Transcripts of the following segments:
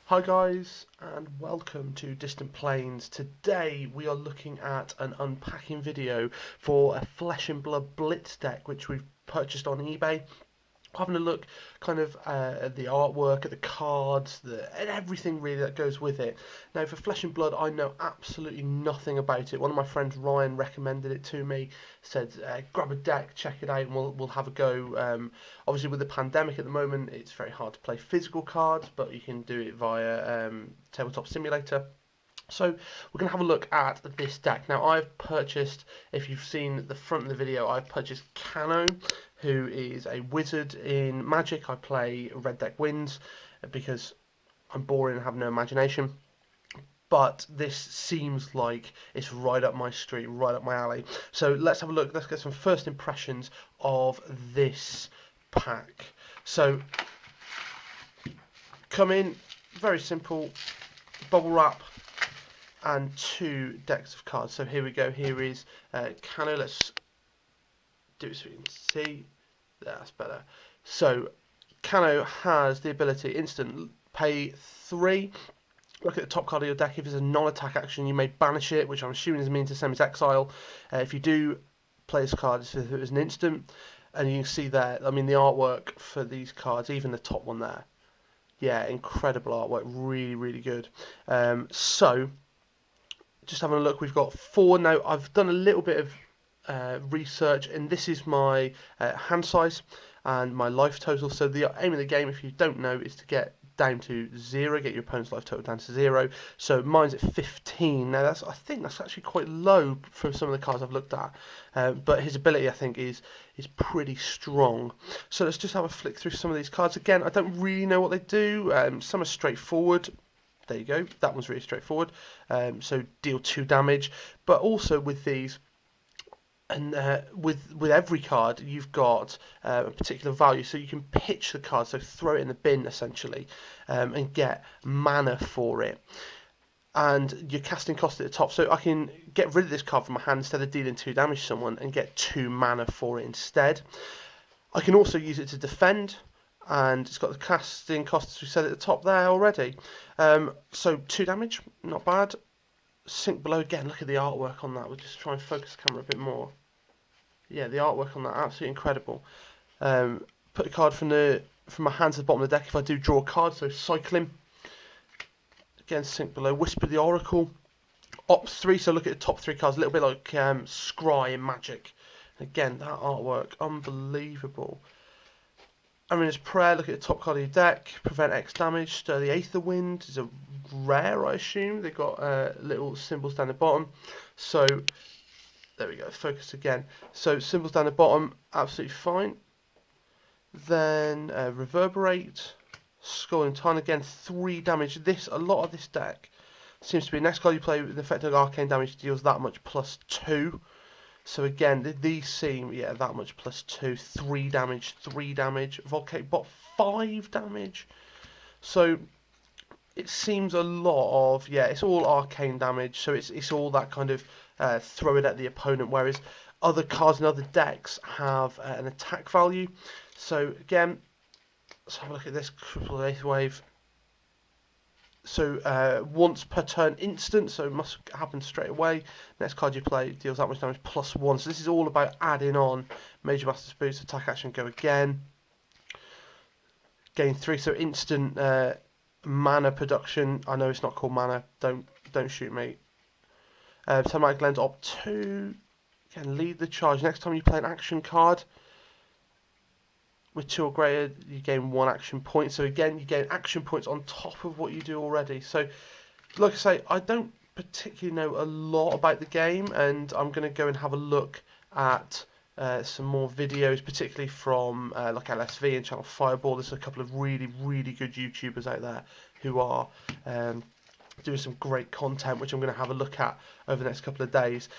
Hi guys, and welcome to Distant Plains. Today we are looking at an unpacking video for a Flesh and Blood Blitz deck which we've purchased on eBay. Having a look kind of at the artwork, at the cards, and everything really that goes with it. Now for Flesh and Blood I know absolutely nothing about it. One of my friends, Ryan, recommended it to me, said grab a deck, check it out, and we'll have a go. Obviously with the pandemic at the moment it's very hard to play physical cards, but you can do it via Tabletop Simulator. So we're going to have a look at this deck. Now I've purchased, if you've seen the front of the video, I've purchased Kano, who is a wizard in Magic. I play Red Deck Wins because I'm boring and have no imagination. But this seems like it's right up my street, right up my alley. So let's have a look. Let's get some first impressions of this pack. So come in, very simple, bubble wrap, and two decks of cards. So here we go. Here is Kano. Let's do it so we can see. That's better. So Kano has the ability instant pay 3. Look at the top card of your deck. If it's a non-attack action, you may banish it, which I'm assuming means the same as exile. If you do play this card, if it was an instant, and you can see there. I mean, the artwork for these cards, even the top one there. Yeah, incredible artwork. Really, really good. So just having a look, we've got 4. Now I've done a little bit of research, and this is my hand size and my life total. So the aim of the game, if you don't know, is to get down to 0, get your opponent's life total down to 0. So mine's at 15. Now I think that's actually quite low for some of the cards I've looked at, but his ability I think is pretty strong. So let's just have a flick through some of these cards. Again, I don't really know what they do. Some are straightforward. There you go. That one's really straightforward. So deal 2 damage. But also with these, and with every card, you've got a particular value. So you can pitch the card, so throw it in the bin essentially, and get mana for it. And your casting cost at the top. So I can get rid of this card from my hand instead of dealing 2 damage to someone and get 2 mana for it instead. I can also use it to defend, and it's got the casting costs we said at the top there already. So 2 damage, not bad. Sink below again. Look at the artwork on that. We'll just try and focus the camera a bit more. Yeah, the artwork on that, absolutely incredible. Put a card from my hand to the bottom of the deck if I do draw a card. So cycling. Again, sink below. Whisper the Oracle. Ops 3. So look at the top 3 cards, a little bit like Scry in Magic. Again, that artwork, unbelievable. Eirina's Prayer, look at the top card of your deck. Prevent X damage. Stir the Aetherwinds is a rare, I assume. They've got little symbols down the bottom. So, there we go. Focus again. So, symbols down the bottom, absolutely fine. Then, Reverberate. Scalding Time again, 3 damage. A lot of this deck seems to be next card you play with the effect of arcane damage deals that much plus 2. So again, these seem, yeah, that much plus 2, 3 damage, 3 damage. Voltic bot 5 damage. So it seems a lot of, yeah, it's all arcane damage. So it's all that kind of throw it at the opponent. Whereas other cards and other decks have an attack value. So again, let's have a look at this Crucible of Aetherweave. So once per turn instant, so it must happen straight away. Next card you play deals that much damage plus 1. So this is all about adding on Major Master's Boost, attack action, go again. Gain 3, so instant mana production. I know it's not called mana, don't shoot me. Talismanic Lens op 2. Again, lead the charge. Next time you play an action card with 2 or greater, you gain 1 action point. So again, you gain action points on top of what you do already. So, like I say, I don't particularly know a lot about the game, and I'm going to go and have a look at some more videos, particularly from like LSV and Channel Fireball. There's a couple of really, really good YouTubers out there who are doing some great content, which I'm going to have a look at over the next couple of days.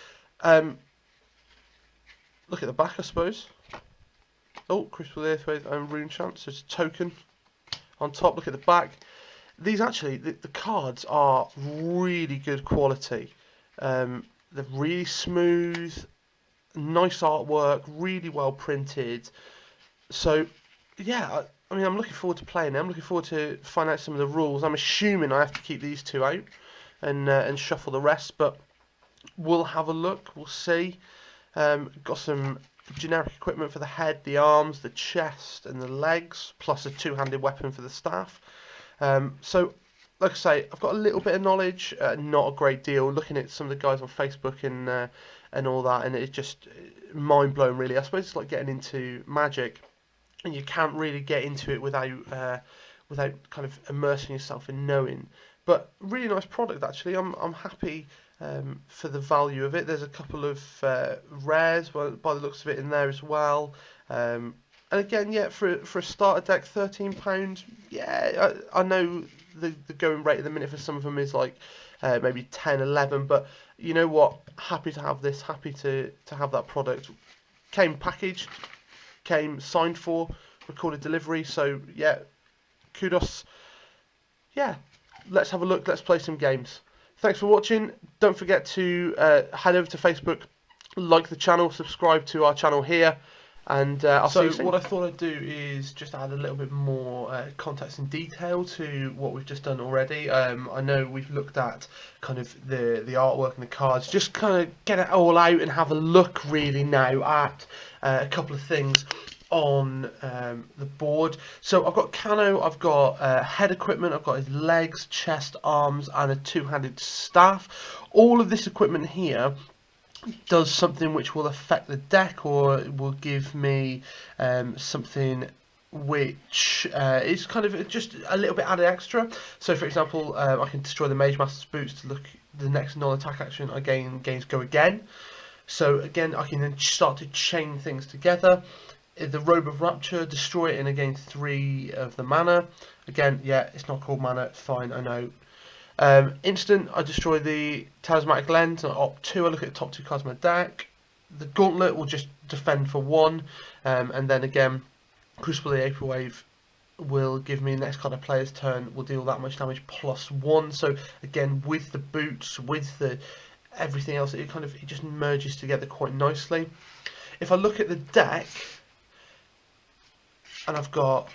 Look at the back, I suppose. Oh, Crucible of Aetherweave and Rune Chant, so it's a token on top. Look at the back. These actually, the cards are really good quality. They're really smooth, nice artwork, really well printed. So, yeah, I mean, I'm looking forward to playing it. I'm looking forward to find out some of the rules. I'm assuming I have to keep these two out and shuffle the rest, but we'll have a look. We'll see. Got some generic equipment for the head, the arms, the chest, and the legs, plus a two-handed weapon for the staff. So, like I say, I've got a little bit of knowledge, not a great deal. Looking at some of the guys on Facebook and all that, and it's just mind blowing, really. I suppose it's like getting into Magic, and you can't really get into it without kind of immersing yourself in knowing. But really nice product, actually. I'm happy for the value of it. There's a couple of rares by the looks of it in there as well. And again, yeah, for a starter deck, £13. Yeah, I know the going rate at the minute for some of them is like maybe 10, 11. But you know what? Happy to have this. Happy to have that product. Came packaged, came signed for, recorded delivery. So yeah, kudos. Yeah, let's have a look. Let's play some games. Thanks for watching. Don't forget to head over to Facebook, like the channel, subscribe to our channel here, and I'll see you soon. So what I thought I'd do is just add a little bit more context and detail to what we've just done already. I know we've looked at kind of the artwork and the cards, just kind of get it all out and have a look really now at a couple of things on the board. So I've got Kano, I've got head equipment, I've got his legs, chest, arms, and a two-handed staff. All of this equipment here does something which will affect the deck, or will give me something which is kind of just a little bit added extra. So for example, I can destroy the Mage Master's boots to look the next non-attack action I gains go again. So again, I can then start to chain things together. The Robe of Rapture, destroy it and again 3 of the mana. Again, yeah, it's not called mana, fine, I know. Instant, I destroy the Talismanic Lens, and I opt 2, I look at the top 2 cards of my deck. The Gauntlet will just defend for 1, and then again, Crucible of Aetherweave will give me the next card of player's turn, will deal that much damage plus 1. So again, with the boots, with the everything else, it just merges together quite nicely. If I look at the deck, and I've got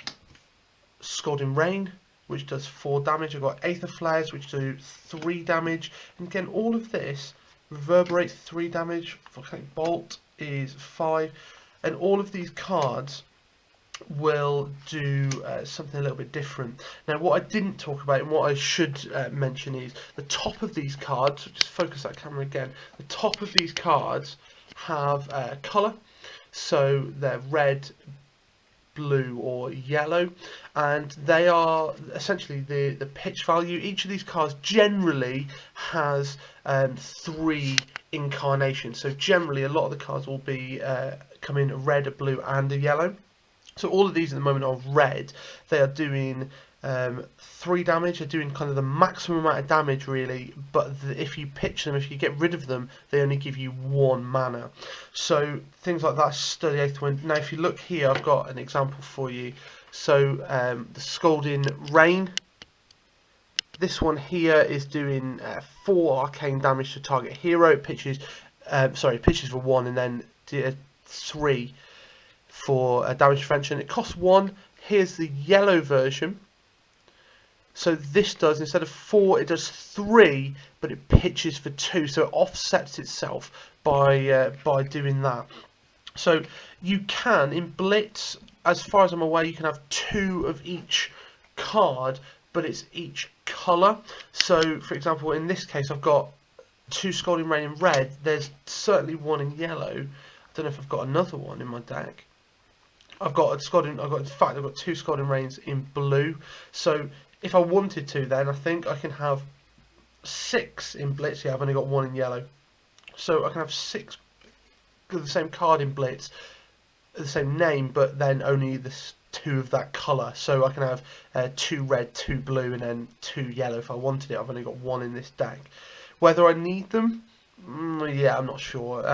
Scalding Rain, which does 4 damage. I've got Aether Flares, which do 3 damage. And again, all of this, Reverberate 3 damage, Voltic Bolt is 5. And all of these cards will do something a little bit different. Now, what I didn't talk about and what I should mention is the top of these cards, just focus that camera again, the top of these cards have colour. So they're red, blue or yellow, and they are essentially the pitch value. Each of these cards generally has 3 incarnations, so generally a lot of the cards will be come in a red, a blue and a yellow. So all of these at the moment are red. They are doing 3 damage. They're doing kind of the maximum amount of damage really, but if you pitch them, if you get rid of them, they only give you 1 mana. So things like that, Study Aetherwind. Now if you look here, I've got an example for you. So the Scalding Rain, this one here is doing 4 arcane damage to target hero. It pitches, it pitches for 1 and then 3 for damage prevention. It costs 1. Here's the yellow version. So this does, instead of 4, it does 3, but it pitches for 2, so it offsets itself by doing that. So you can, in Blitz, as far as I'm aware, you can have 2 of each card, but it's each colour. So, for example, in this case, I've got 2 Scalding Rain in red. There's certainly 1 in yellow. I don't know if I've got another one in my deck. I've got 2 Scalding Rains in blue. So if I wanted to, then I think I can have 6 in Blitz. Yeah, I've only got 1 in yellow. So I can have 6 with the same card in Blitz, the same name, but then only the 2 of that colour. So I can have 2 red, 2 blue, and then 2 yellow if I wanted it. I've only got 1 in this deck. Whether I need them, yeah, I'm not sure.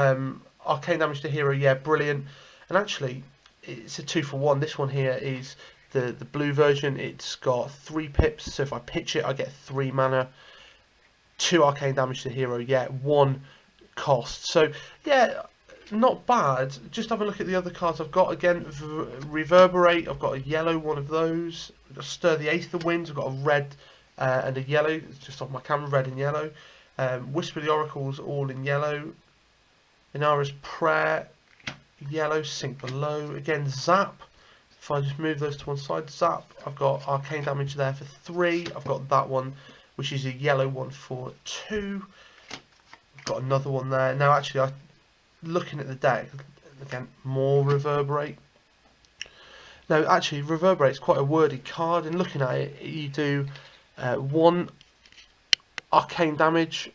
Arcane damage to hero, yeah, brilliant. And actually, it's a 2-for-1. This one here is the blue version. It's got 3 pips, so if I pitch it, I get 3 mana. 2 arcane damage to hero, yeah, 1 cost. So yeah, not bad. Just have a look at the other cards I've got. Again, Reverberate, I've got a yellow one of those. I've got Stir the Aetherwinds, I've got a red and a yellow. It's just off my camera, red and yellow. Whisper the Oracles, all in yellow. Inara's Prayer, yellow. Sink Below. Again, Zap. If I just move those to one side, Zap. I've got Arcane Damage there for 3. I've got that one, which is a yellow one for 2. I've got another one there. Now, actually, looking at the deck, again, more Reverberate. Now, actually, Reverberate is quite a wordy card, and looking at it, you do 1 arcane damage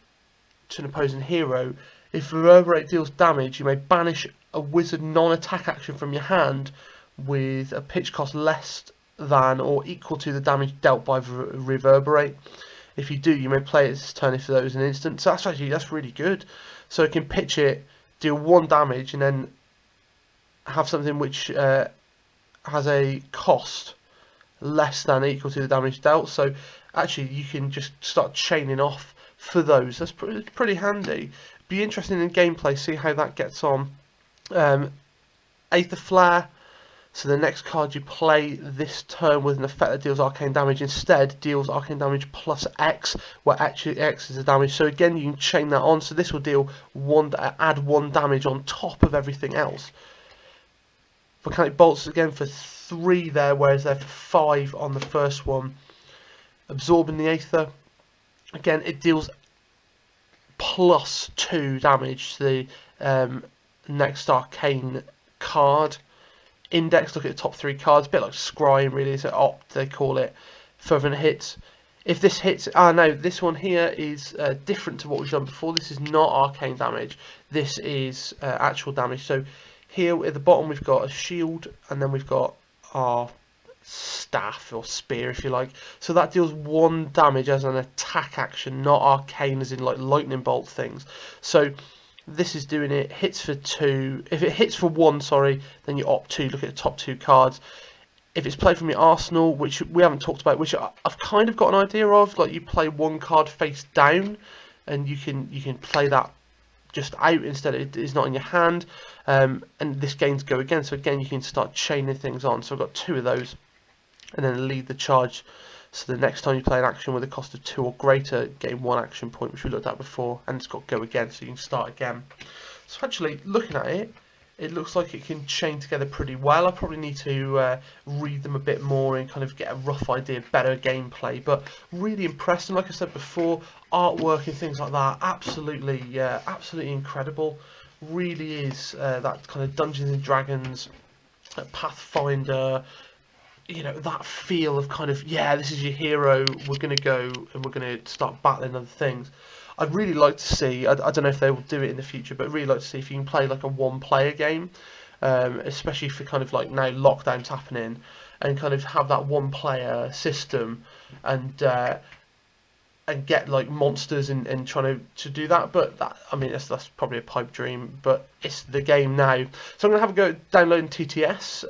to an opposing hero. If Reverberate deals damage, you may banish a wizard non-attack action from your hand with a pitch cost less than or equal to the damage dealt by Reverberate. If you do, you may play it this turn if that was an instant. So that's really good. So you can pitch it, deal 1 damage, and then have something which has a cost less than equal to the damage dealt. So actually you can just start chaining off for those. That's pretty handy. Be interesting in gameplay, see how that gets on. Aether Flare. So the next card you play this turn with an effect that deals arcane damage instead deals arcane damage plus X, where actually X is the damage. So again, you can chain that on. So this will deal add 1 damage on top of everything else. Volcanic Bolts again for 3 there, whereas they're for 5 on the first one. Absorbing the Aether. Again, it deals plus 2 damage to the next arcane card. Index, look at the top 3 cards, a bit like Scrying really, so Opt they call it. Fervent hits. If this hits, no, this one here is different to what we've done before. This is not arcane damage, this is actual damage. So here at the bottom we've got a shield, and then we've got our staff or spear if you like. So that deals 1 damage as an attack action, not arcane as in like lightning bolt things. So this is doing it, hits for 2. If it hits for 1, sorry, then you opt 2. Look at the top 2 cards. If it's played from your arsenal, which we haven't talked about, which I've kind of got an idea of, like you play 1 card face down, and you can play that just out instead. It is not in your hand, and this gains go again. So again, you can start chaining things on. So I've got 2 of those, and then lead the charge. So the next time you play an action with a cost of 2 or greater, gain 1 action point, which we looked at before, and it's got go again, so you can start again. So actually, looking at it, it looks like it can chain together pretty well. I probably need to read them a bit more and kind of get a rough idea, better gameplay, but really impressed. And like I said before, artwork and things like that, absolutely, absolutely incredible. Really is that kind of Dungeons and Dragons, Pathfinder, you know, that feel of kind of, yeah, this is your hero, we're going to go and we're going to start battling other things. I'd really like to see, I don't know if they will do it in the future, but I'd really like to see if you can play like a 1-player game, especially for kind of like now lockdown's happening, and kind of have that 1-player system and get like monsters and trying to do that. But that, I mean, that's probably a pipe dream, but it's the game now. So I'm going to have a go at downloading TTS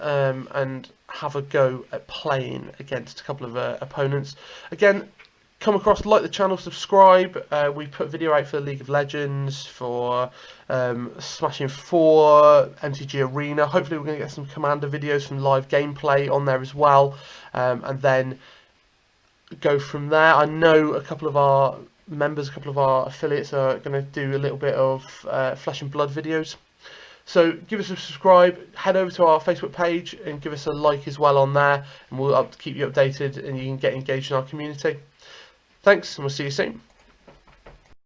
and have a go at playing against a couple of opponents. Again, come across, like the channel, subscribe. We put video out for League of Legends, for Smashing 4, MTG Arena. Hopefully we're going to get some Commander videos from live gameplay on there as well, and then go from there. I know a couple of our members, a couple of our affiliates are going to do a little bit of Flesh and Blood videos. So give us a subscribe, head over to our Facebook page and give us a like as well on there, and we'll keep you updated and you can get engaged in our community. Thanks, and we'll see you soon.